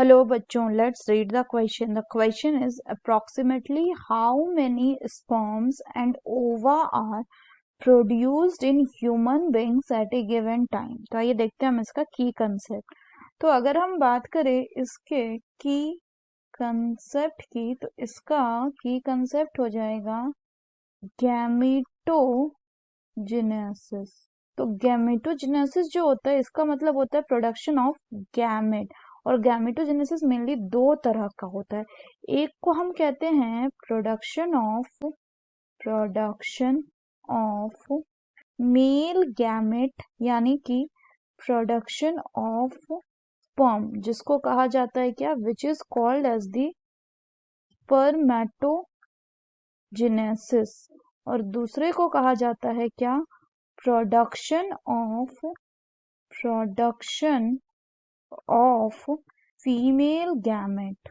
Hello बच्चों, let's read the question. The question is approximately how many sperms and ova are produced in human beings at a given time. तो आइए देखते हैं हम इसका की कंसेप्ट. तो अगर हम बात करें इसके की कंसेप्ट की, तो इसका की कंसेप्ट हो जाएगा गैमेटोजेनेसिस. तो गैमेटोजेनेसिस जो होता है इसका मतलब होता है प्रोडक्शन ऑफ गैमेट. और गैमेटोजेनेसिस मेनली दो तरह का होता है. एक को हम कहते हैं प्रोडक्शन ऑफ मेल गैमेट, यानी कि प्रोडक्शन ऑफ स्पर्म, जिसको कहा जाता है क्या, which is called as the spermatogenesis. और दूसरे को कहा जाता है क्या, प्रोडक्शन ऑफ फीमेल गैमेट,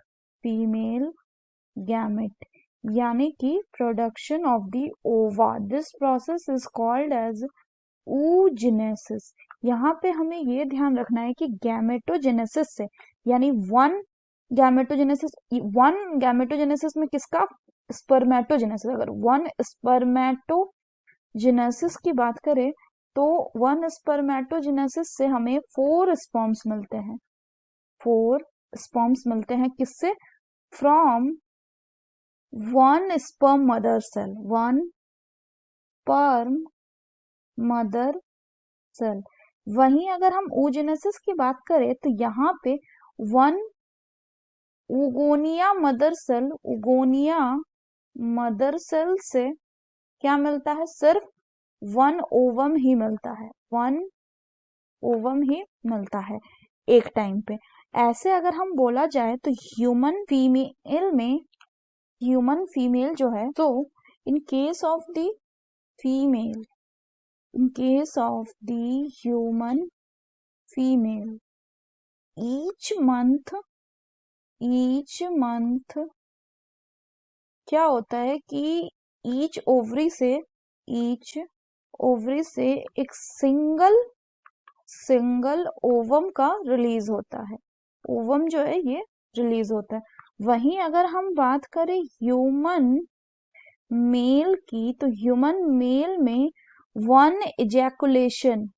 यानी कि production of the ova. This process is called as oogenesis. यहाँ पे हमें ये ध्यान रखना है कि गैमेटोजेनेसिस से, यानी वन गैमेटोजेनेसिस में किसका, स्पर्मेटोजेनेसिस. अगर वन स्पर्मेटोजेनेसिस की बात करें तो वन स्पर्मेटोजेनेसिस से हमें 4 स्पर्म्स मिलते हैं. किससे, from one sperm mother cell. वहीं अगर हम oogenesis की बात करें तो यहाँ पे वन उगोनिया मदर सेल से क्या मिलता है, सिर्फ वन ओवम ही मिलता है एक टाइम पे. ऐसे अगर हम बोला जाए तो ह्यूमन फीमेल जो है, तो in case of the human female, each month क्या होता है कि ईच ओवरी से एक सिंगल ओवम का रिलीज होता है. ओवम जो है ये रिलीज होता है. वहीं अगर हम बात करें ह्यूमन मेल की, तो ह्यूमन मेल में वन इजैकुलेशन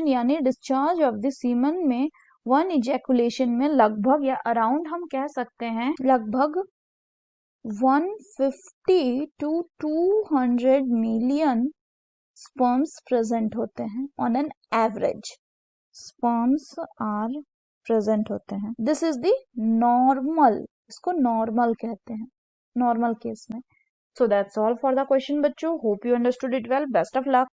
यानी डिस्चार्ज ऑफ द सीमन में, वन इजैकुलेशन में लगभग, या अराउंड हम कह सकते हैं लगभग 150 to 200 मिलियन स्पर्म्स प्रेजेंट होते हैं. On an average sperms are present होते हैं. दिस इज द नॉर्मल, इसको नॉर्मल कहते हैं, नॉर्मल केस में. So that's all for the question बच्चों. Hope you understood it well. Best of luck.